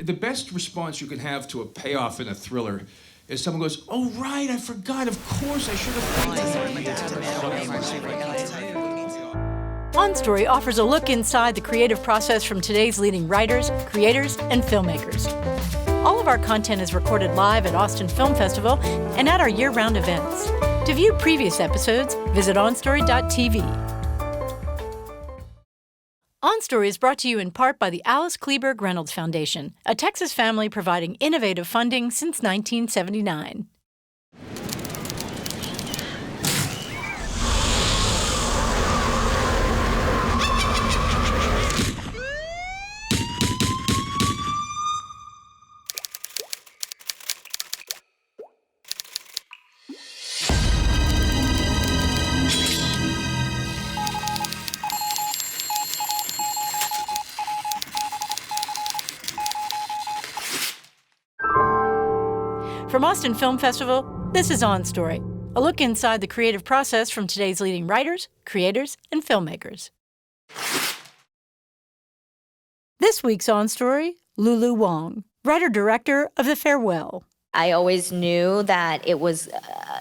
the best response you can have to a payoff in a thriller is someone goes, "Oh, right, I forgot. Of course, I should have thought that." On Story offers a look inside the creative process from today's leading writers, creators, and filmmakers. All of our content is recorded live at Austin Film Festival and at our year-round events. To view previous episodes, visit onstory.tv. On Story is brought to you in part by the Alice Kleberg Reynolds Foundation, a Texas family providing innovative funding since 1979. From Austin Film Festival, this is On Story, a look inside the creative process from today's leading writers, creators, and filmmakers. This week's On Story, Lulu Wang, writer-director of The Farewell. I always knew that it was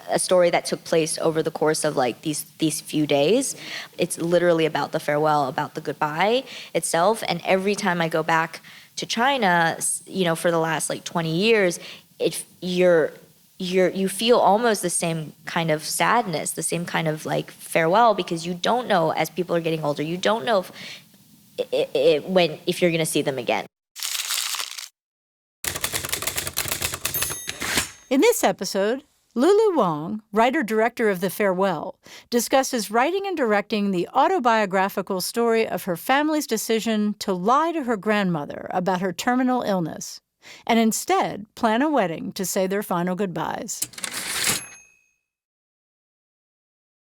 a story that took place over the course of like these few days. It's literally about the farewell, about the goodbye itself. And every time I go back to China, for the last like 20 years, you feel almost the same kind of sadness, the same kind of like farewell, because you don't know, as people are getting older, you don't know if you're going to see them again. In this episode, Lulu Wang, writer-director of The Farewell, discusses writing and directing the autobiographical story of her family's decision to lie to her grandmother about her terminal illness, and instead plan a wedding to say their final goodbyes.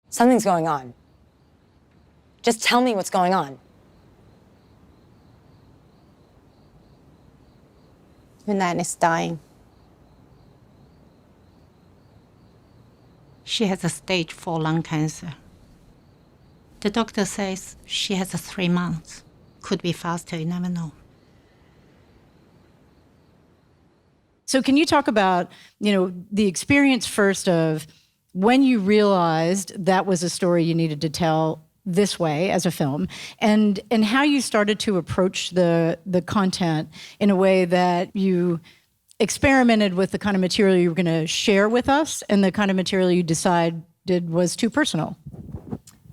Something's going on. Just tell me what's going on. Your nan is dying. She has a stage 4 lung cancer. The doctor says she has 3 months. Could be faster, you never know. So can you talk about, the experience first of when you realized that was a story you needed to tell this way as a film, and how you started to approach the content in a way that you experimented with the kind of material you were going to share with us and the kind of material you decided was too personal?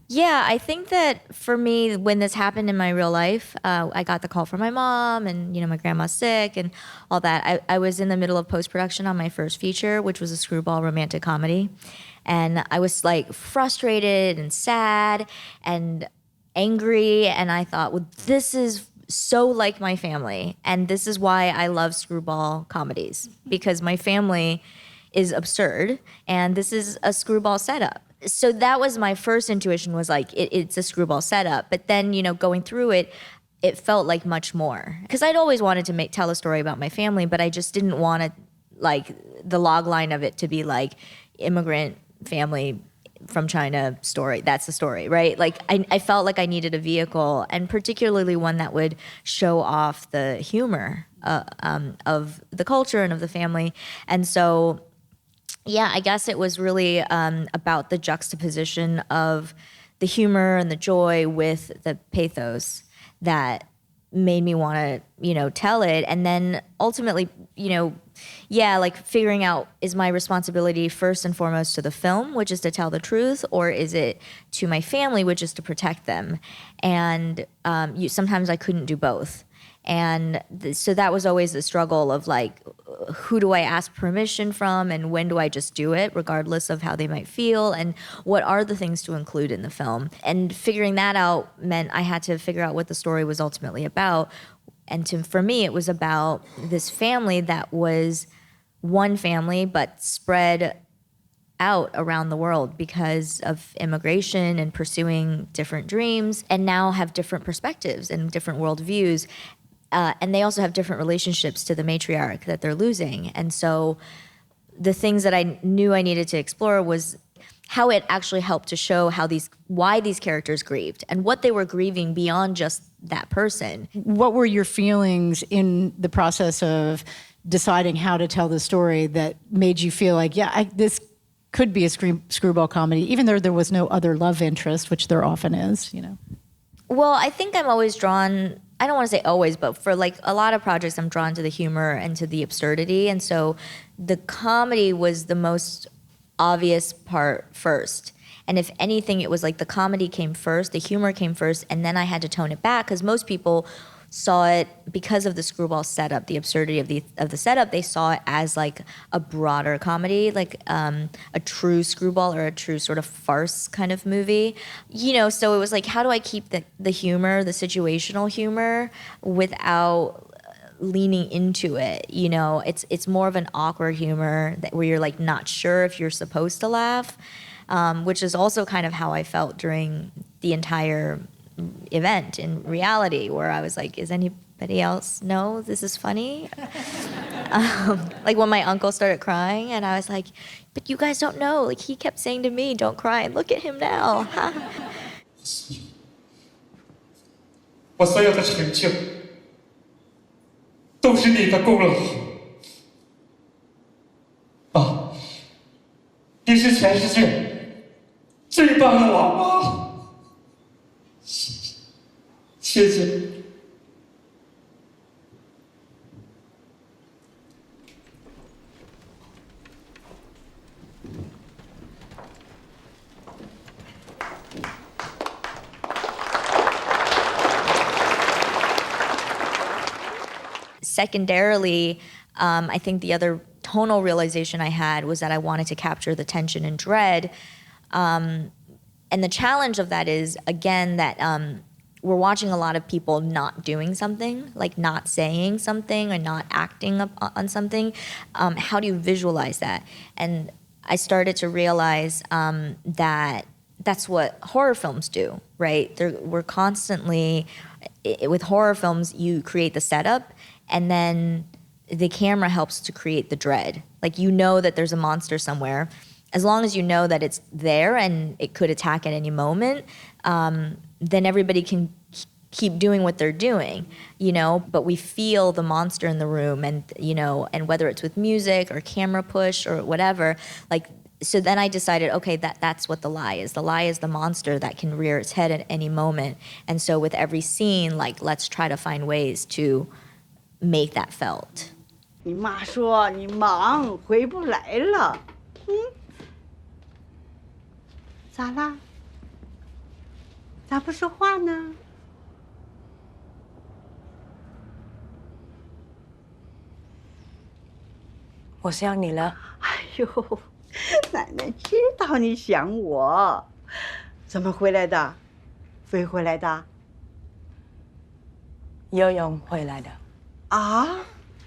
Yeah, I think that for me, when this happened in my real life, I got the call from my mom and, my grandma's sick and all that. I was in the middle of post-production on my first feature, which was a screwball romantic comedy. And I was like frustrated and sad and angry. And I thought, well, this is so like my family. And this is why I love screwball comedies, because my family is absurd. And this is a screwball setup. So that was my first intuition, was like, it's a screwball setup. But then, going through it, it felt like much more. Because I'd always wanted to tell a story about my family, but I just didn't want it, like, the log line of it to be like immigrant family from China story. That's the story, right? Like, I felt like I needed a vehicle, and particularly one that would show off the humor of the culture and of the family. And so, yeah, I guess it was really about the juxtaposition of the humor and the joy with the pathos that made me want to, tell it. And then ultimately, like figuring out, is my responsibility first and foremost to the film, which is to tell the truth, or is it to my family, which is to protect them? And sometimes I couldn't do both. And so that was always the struggle of like, who do I ask permission from, and when do I just do it, regardless of how they might feel, and what are the things to include in the film? And figuring that out meant I had to figure out what the story was ultimately about. And for me, it was about this family that was one family, but spread out around the world because of immigration and pursuing different dreams, and now have different perspectives and different worldviews. And they also have different relationships to the matriarch that they're losing. And so the things that I knew I needed to explore was, how it actually helped to show why these characters grieved and what they were grieving beyond just that person. What were your feelings in the process of deciding how to tell the story that made you feel like, this could be a screwball comedy, even though there was no other love interest, which there often is, you know? Well, I think I'm always drawn, I don't want to say always, but for like a lot of projects, I'm drawn to the humor and to the absurdity. And so the comedy was the most obvious part first. And if anything, it was like the comedy came first, the humor came first, and then I had to tone it back because most people saw it because of the screwball setup, the absurdity of the setup. They saw it as like a broader comedy, like a true screwball or a true sort of farce kind of movie. You know, so it was like, how do I keep the humor, the situational humor, without leaning into it? You know, it's more of an awkward humor where you're like not sure if you're supposed to laugh, which is also kind of how I felt during the entire event in reality, where I was like, is anybody else know this is funny? Like when my uncle started crying and I was like, but you guys don't know, like he kept saying to me, don't cry, and look at him now. 我所有的成就都是你的功劳。妈，你是全世界最棒的老妈。谢谢。Secondarily, I think the other tonal realization I had was that I wanted to capture the tension and dread. And the challenge of that is, again, that we're watching a lot of people not doing something, like not saying something or not acting on something. How do you visualize that? And I started to realize that that's what horror films do, right? We're constantly, with horror films, you create the setup, and then the camera helps to create the dread. Like, you know that there's a monster somewhere. As long as you know that it's there and it could attack at any moment, then everybody can keep doing what they're doing, you know? But we feel the monster in the room, and, you know, and whether it's with music or camera push or whatever, like, so then I decided, okay, that's what the lie is. The lie is the monster that can rear its head at any moment. And so with every scene, like, let's try to find ways to make that felt. 你妈说你忙回不来了，咋啦？咋不说话呢？我想你了。哎呦，奶奶知道你想我，怎么回来的？飞回来的？游泳回来的。啊？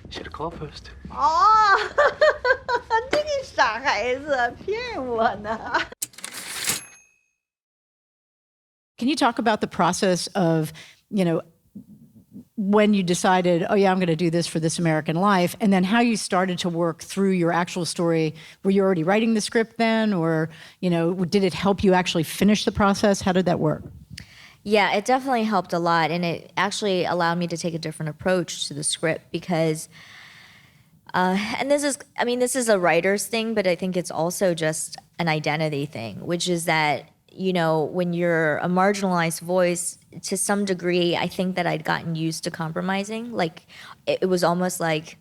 Should have called first. 哦，这个傻孩子骗我呢。Can you talk about the process of, you know, when you decided, oh yeah, I'm going to do this for This American Life, and then how you started to work through your actual story? Were you already writing the script then, or, you know, did it help you actually finish the process? How did that work? Yeah, it definitely helped a lot, and it actually allowed me to take a different approach to the script because, and this is a writer's thing, but I think it's also just an identity thing, which is that, you know, when you're a marginalized voice, to some degree, I think that I'd gotten used to compromising. Like, it was almost like,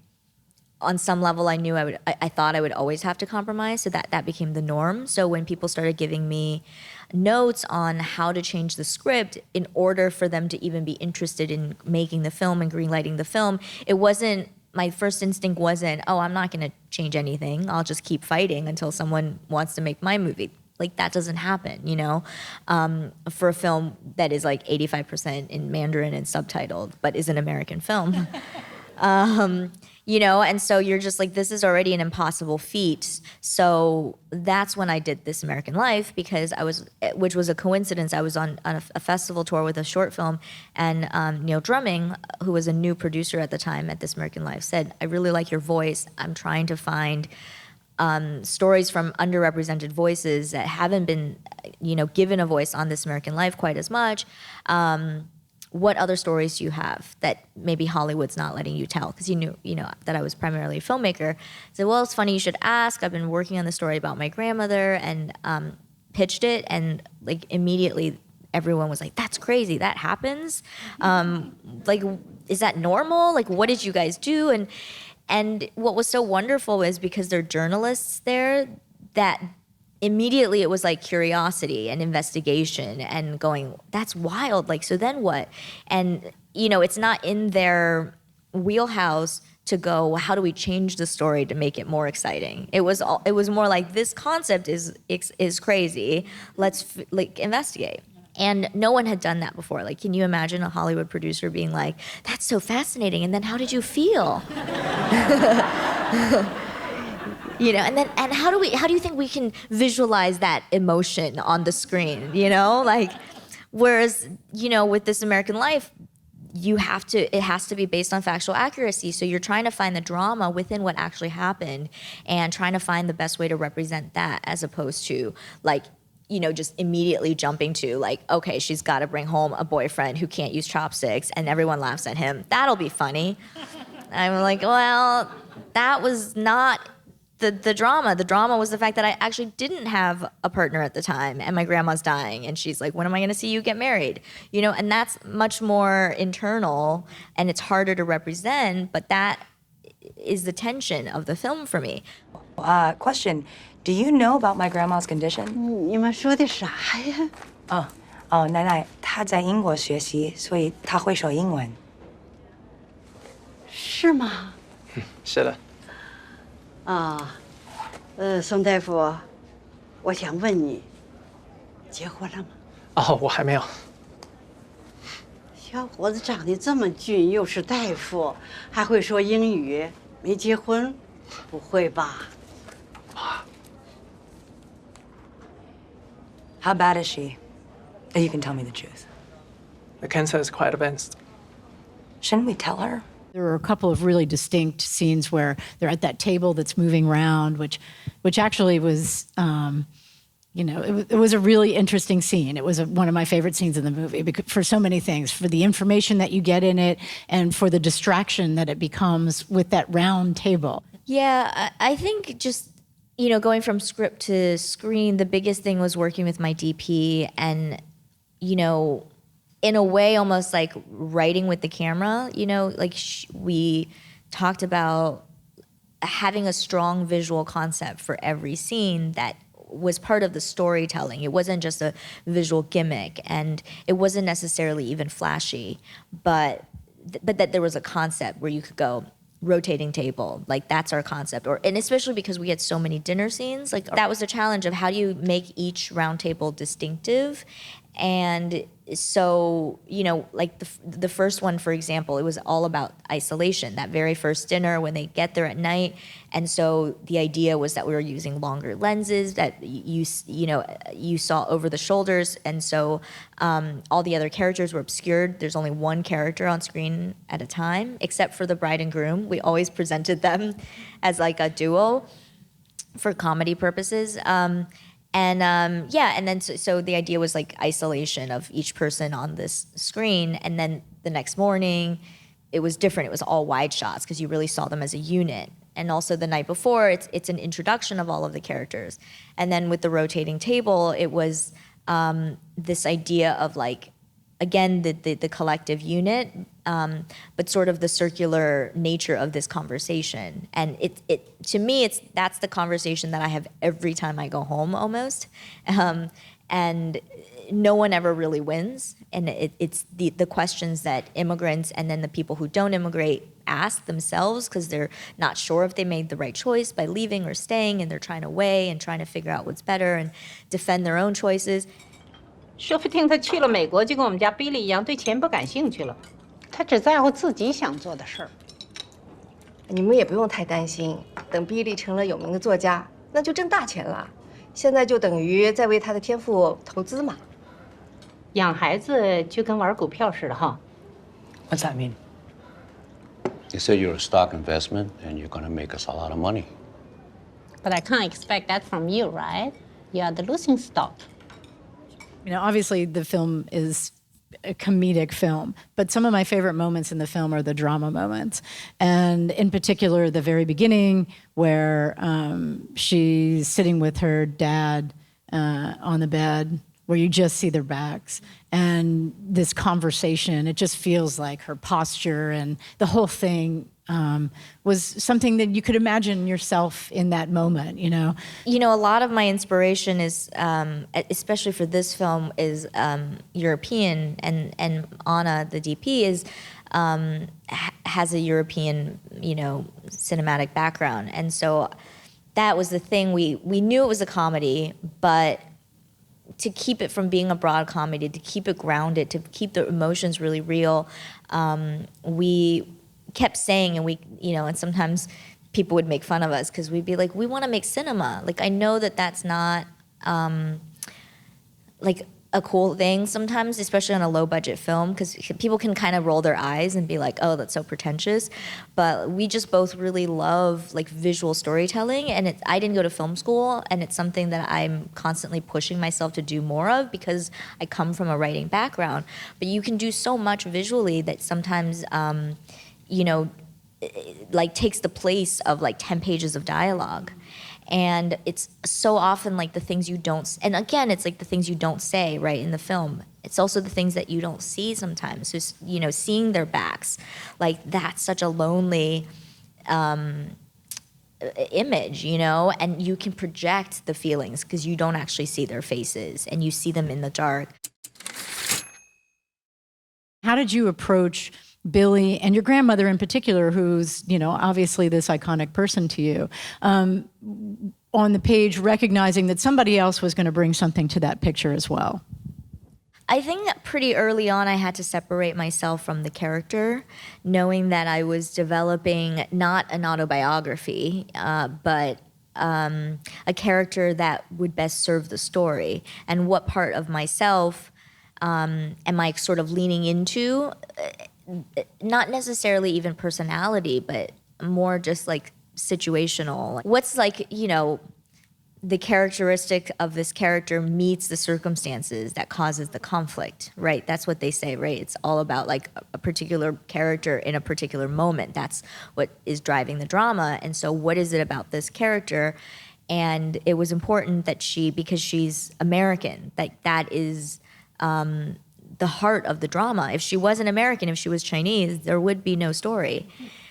on some level, I thought I would always have to compromise, so that became the norm. So when people started giving me notes on how to change the script in order for them to even be interested in making the film and greenlighting the film, it wasn't, my first instinct wasn't, oh, I'm not going to change anything. I'll just keep fighting until someone wants to make my movie. Like, that doesn't happen, you know, for a film that is like 85% in Mandarin and subtitled, but is an American film. You know, and so you're just like, this is already an impossible feat. So that's when I did This American Life, because which was a coincidence. I was on a festival tour with a short film, and Neil Drumming, who was a new producer at the time at This American Life, said, I really like your voice. I'm trying to find stories from underrepresented voices that haven't been, given a voice on This American Life quite as much. What other stories do you have that maybe Hollywood's not letting you tell? Because he knew, that I was primarily a filmmaker. I said, well, it's funny you should ask. I've been working on the story about my grandmother, and pitched it, and like immediately everyone was like, that's crazy, that happens? Like, is that normal? Like, what did you guys do? And what was so wonderful is because they're journalists there, that immediately it was like curiosity and investigation and going, that's wild, like, so then what? And, it's not in their wheelhouse to go, well, how do we change the story to make it more exciting? It was more like, this concept is crazy, let's investigate. And no one had done that before. Like, can you imagine a Hollywood producer being like, that's so fascinating, and then how did you feel? And how do you think we can visualize that emotion on the screen, Like, whereas, with This American Life, it has to be based on factual accuracy. So you're trying to find the drama within what actually happened and trying to find the best way to represent that, as opposed to like, just immediately jumping to like, okay, she's got to bring home a boyfriend who can't use chopsticks and everyone laughs at him. That'll be funny. I'm like, well, that was not the drama. The drama was the fact that I actually didn't have a partner at the time, and my grandma's dying, and she's like, when am I going to see you get married? And that's much more internal, and it's harder to represent, but that is the tension of the film for me. Question. Do you know about my grandma's condition? 你们说的啥呀？奶奶她在英国学习，所以她会说英文。是吗？是的。宋大夫，我想问你，结婚了吗？哦，我还没有。小伙子长得这么俊，又是大夫，还会说英语，没结婚？不会吧？ How bad is she? You can tell me the truth. The cancer is quite advanced. Shouldn't we tell her? There were a couple of really distinct scenes where they're at that table that's moving around, which actually was, it was a really interesting scene. It was one of my favorite scenes in the movie for so many things, for the information that you get in it and for the distraction that it becomes with that round table. Yeah, I think just, going from script to screen, the biggest thing was working with my DP and, in a way, almost like writing with the camera, like we talked about having a strong visual concept for every scene that was part of the storytelling. It wasn't just a visual gimmick, and it wasn't necessarily even flashy, but that there was a concept where you could go, rotating table, like that's our concept. And especially because we had so many dinner scenes, like that was the challenge of how do you make each round table distinctive. And so, like the first one, for example, it was all about isolation, that very first dinner when they get there at night. And so the idea was that we were using longer lenses that you saw over the shoulders. And so all the other characters were obscured. There's only one character on screen at a time, except for the bride and groom. We always presented them as like a duo for comedy purposes. And then so the idea was like isolation of each person on this screen. And then the next morning, it was different. It was all wide shots because you really saw them as a unit. And also the night before, it's an introduction of all of the characters. And then with the rotating table, it was this idea of like, again, the collective unit, but sort of the circular nature of this conversation. And it to me, that's the conversation that I have every time I go home almost. And no one ever really wins. And it's the questions that immigrants and then the people who don't immigrate ask themselves because they're not sure if they made the right choice by leaving or staying, and they're trying to weigh and trying to figure out what's better and defend their own choices. 说不定他去了美国，就跟我们家比利一样，对钱不感兴趣了。他只在乎自己想做的事儿。你们也不用太担心，等比利成了有名的作家，那就挣大钱了。现在就等于在为他的天赋投资嘛。养孩子就跟玩股票似的哈。What's that mean? You said you're a stock investment and you're going to make us a lot of money. But I can't expect that from you, right? You are the losing stock. You know, obviously the film is a comedic film, but some of my favorite moments in the film are the drama moments. And in particular, the very beginning where she's sitting with her dad on the bed, where you just see their backs. And this conversation, it just feels like her posture and the whole thing was something that you could imagine yourself in that moment, you know? You know, a lot of my inspiration is, especially for this film, is European, and Anna, the DP, is has a European, you know, cinematic background, and so that was the thing. We knew it was a comedy, but to keep it from being a broad comedy, to keep it grounded, to keep the emotions really real, we kept saying, and we, you know, and sometimes people would make fun of us because we'd be like, we want to make cinema. Like, I know that that's not like a cool thing sometimes, especially on a low budget film, because people can kind of roll their eyes and be like, oh, that's so pretentious. But we just both really love like visual storytelling, and I didn't go to film school, and it's something that I'm constantly pushing myself to do more of because I come from a writing background. But you can do so much visually that sometimes you know, like takes the place of like 10 pages of dialogue. And it's so often like the things you don't, and again, it's like the things you don't say, right, in the film. It's also the things that you don't see sometimes. So, you know, seeing their backs, like that's such a lonely image, you know, and you can project the feelings because you don't actually see their faces and you see them in the dark. How did you approach Billy and your grandmother in particular, who's, you know, obviously this iconic person to you, on the page, recognizing that somebody else was going to bring something to that picture as well? I think pretty early on I had to separate myself from the character, knowing that I was developing not an autobiography, but a character that would best serve the story, and what part of myself am I sort of leaning into. Not necessarily even personality, but more just like situational. What's like, you know, the characteristic of this character meets the circumstances that causes the conflict, right? That's what they say, right? It's all about like a particular character in a particular moment. That's what is driving the drama. And so what is it about this character? And it was important that because she's American, that is the heart of the drama. If she wasn't American, if she was Chinese, there would be no story.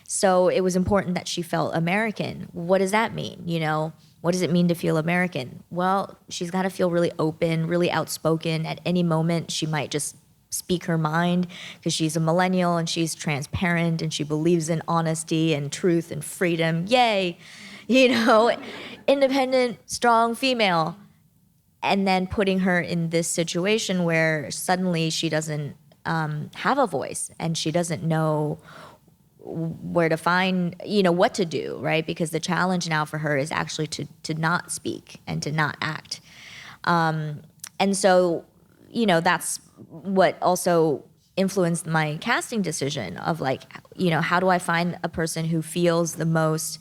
So it was important that she felt American. What does that mean? You know, what does it mean to feel American? Well, she's got to feel really open, really outspoken. At any moment, she might just speak her mind because she's a millennial and she's transparent and she believes in honesty and truth and freedom. Yay! You know, independent, strong female. And then putting her in this situation where suddenly she doesn't have a voice and she doesn't know where to find, you know, what to do, right? Because the challenge now for her is actually to not speak and to not act. And so, you know, that's what also influenced my casting decision of like, you know, how do I find a person who feels the most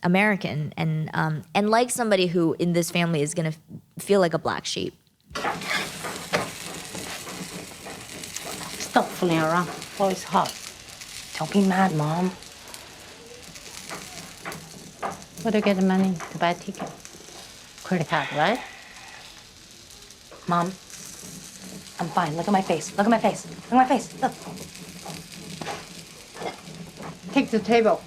American and like somebody who in this family is going to feel like a black sheep. Stop fooling around. Oh, it's hot. Don't be mad, Mom. Where do you get the money to buy a ticket? Credit card, right? Mom, I'm fine. Look at my face. Look at my face. Look at my face. Look. Take the table.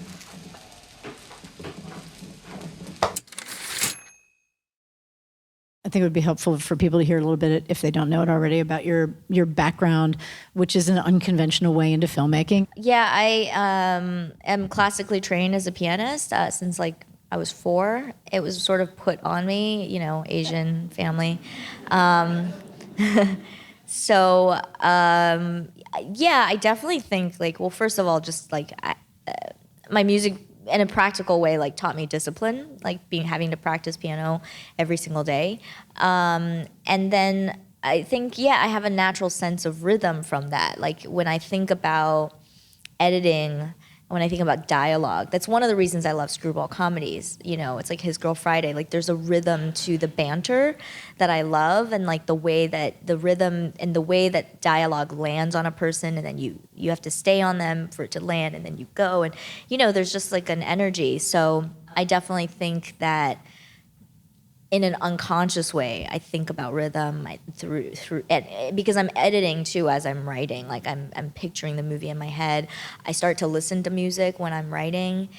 I think it would be helpful for people to hear a little bit, if they don't know it already, about your background, which is an unconventional way into filmmaking. Yeah, I am classically trained as a pianist since like I was 4. It was sort of put on me, you know, Asian family. So yeah, I definitely think like, well, first of all, just like my music in a practical way, like taught me discipline, like having to practice piano every single day. And then I think, yeah, I have a natural sense of rhythm from that. Like when I think about editing when I think about dialogue. That's one of the reasons I love screwball comedies. You know, it's like His Girl Friday. Like there's a rhythm to the banter that I love, and like the way that the rhythm and the way that dialogue lands on a person, and then you have to stay on them for it to land, and then you go, and you know, there's just like an energy. So I definitely think that in an unconscious way, I think about rhythm through because I'm editing too as I'm writing. Like I'm picturing the movie in my head. I start to listen to music when I'm writing,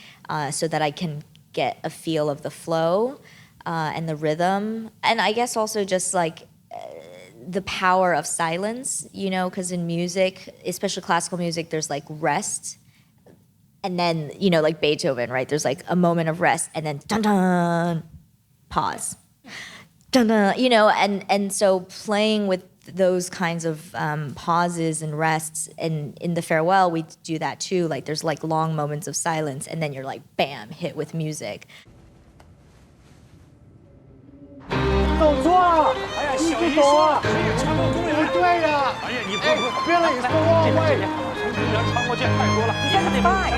so that I can get a feel of the flow and the rhythm, and I guess also just like the power of silence. You know, because in music, especially classical music, there's like rest. And then, you know, like Beethoven, right? There's like a moment of rest, and then dun dun, pause, dun dun. You know, and so playing with those kinds of pauses and rests, and in The Farewell we do that too. Like there's like long moments of silence, and then you're like bam, hit with music. 走错了！哎呀，小姨说可以穿过公园。不对呀！哎呀，你不，Billy is the wrong way。公园穿过去太多了。That's fine。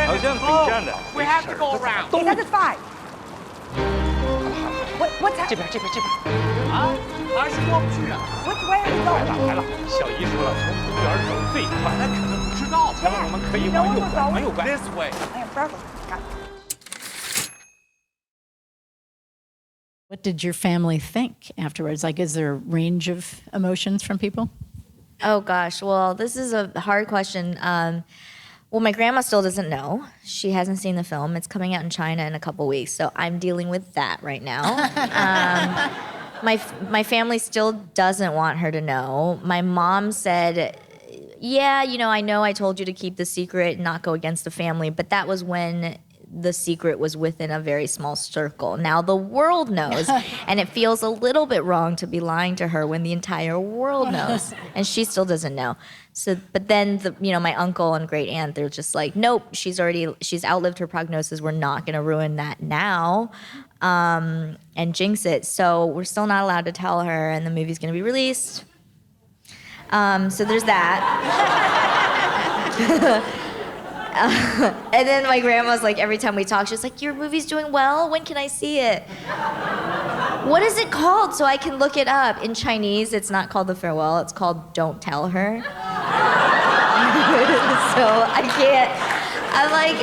好像比这样的。We have to go around. That's fine. What's happening? 这边。啊？哪是过不去啊 Which way are you going? 来了，小姨说了，从公园走最快。他可能不知道。咱们可以往右拐，往右拐。This way. I am Bradley. Got it. What did your family think afterwards? Like, is there a range of emotions from people? Oh gosh, well, this is a hard question. Well, my grandma still doesn't know. She hasn't seen the film. It's coming out in China in a couple weeks, so I'm dealing with that right now. My family still doesn't want her to know. My mom said, yeah, you know I told you to keep the secret and not go against the family, but that was when the secret was within a very small circle. Now the world knows, and it feels a little bit wrong to be lying to her when the entire world knows, and she still doesn't know. So, but then my uncle and great aunt, they're just like, nope, she's outlived her prognosis. We're not going to ruin that now, and jinx it. So we're still not allowed to tell her, and the movie's going to be released. So there's that. And then my grandma's like, every time we talk, she's like, your movie's doing well? When can I see it? What is it called so I can look it up? In Chinese, it's not called The Farewell. It's called Don't Tell Her. So I can't. I'm like,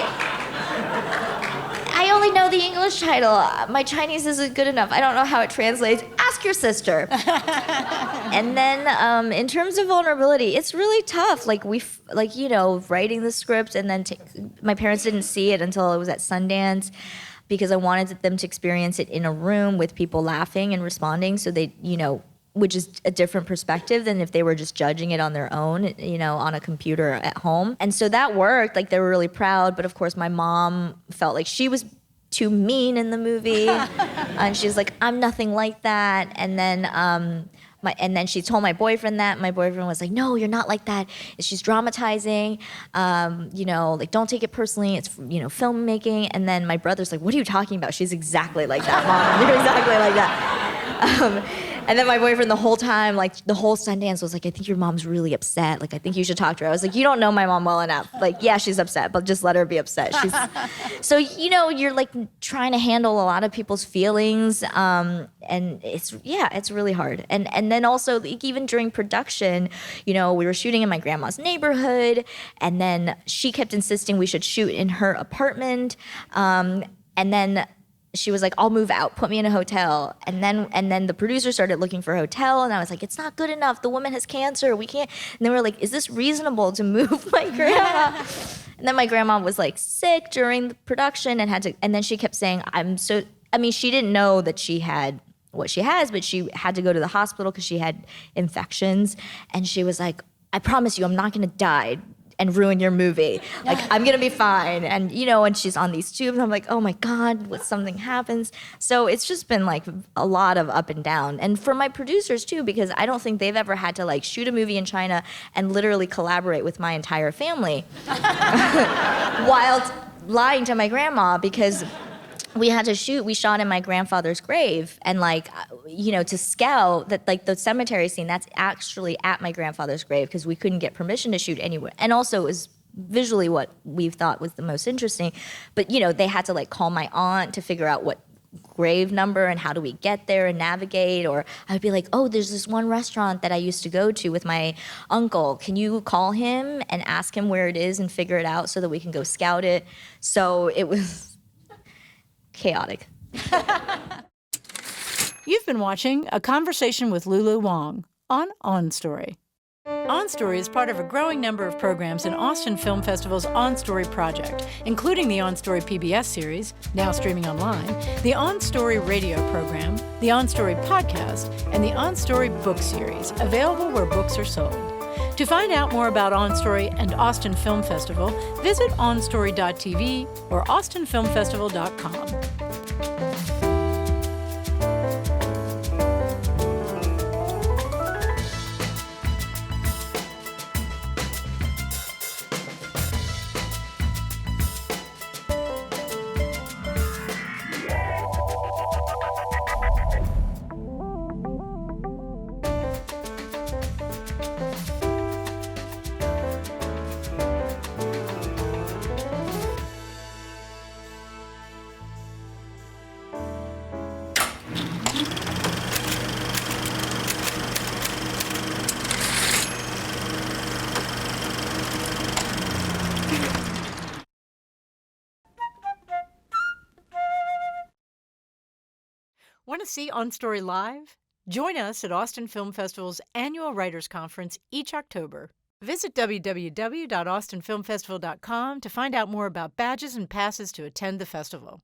I only know the English title. My Chinese isn't good enough. I don't know how it translates. Ask your sister. And then in terms of vulnerability, it's really tough. Like writing the script, and then my parents didn't see it until it was at Sundance, because I wanted them to experience it in a room with people laughing and responding, so they, which is a different perspective than if they were just judging it on their own, on a computer at home. And so that worked. Like, they were really proud. But of course, my mom felt like she was too mean in the movie. And she's like, I'm nothing like that. And then and then she told my boyfriend that. My boyfriend was like, no, you're not like that. She's dramatizing. Like, don't take it personally. It's, filmmaking. And then my brother's like, what are you talking about? She's exactly like that, Mom. You're exactly like that. And then my boyfriend the whole time, like the whole Sundance, was like, I think your mom's really upset. Like, I think you should talk to her. I was like, you don't know my mom well enough. Like, yeah, she's upset, but just let her be upset. So, you're like trying to handle a lot of people's feelings. And it's really hard. And then also, like, even during production, we were shooting in my grandma's neighborhood, and then she kept insisting we should shoot in her apartment. And then she was like, I'll move out, put me in a hotel. And then the producer started looking for a hotel, and I was like, it's not good enough. The woman has cancer. We can't. And they were like, is this reasonable to move my grandma? And then my grandma was like sick during the production and then she kept saying, she didn't know that she had what she has, but she had to go to the hospital because she had infections. And she was like, I promise you, I'm not going to die and ruin your movie. Like, I'm gonna be fine. And and she's on these tubes, and I'm like, oh my God, what something happens. So it's just been like a lot of up and down. And for my producers too, because I don't think they've ever had to like shoot a movie in China and literally collaborate with my entire family while lying to my grandma, because we shot in my grandfather's grave, and to scout that, like, the cemetery scene, that's actually at my grandfather's grave, because we couldn't get permission to shoot anywhere. And also, it was visually what we thought was the most interesting. But, you know, they had to like call my aunt to figure out what grave number and how do we get there and navigate. Or I would be like, oh, there's this one restaurant that I used to go to with my uncle. Can you call him and ask him where it is and figure it out so that we can go scout it? So it was chaotic. You've been watching A Conversation with Lulu Wang on Story. On Story is part of a growing number of programs in Austin Film Festival's On Story project, including the On Story PBS series, now streaming online, the On Story radio program, the On Story podcast, and the On Story book series, available where books are sold. To find out more about On Story and Austin Film Festival, visit onstory.tv or austinfilmfestival.com. Want to see On Story live? Join us at Austin Film Festival's annual Writers Conference each October. Visit www.austinfilmfestival.com to find out more about badges and passes to attend the festival.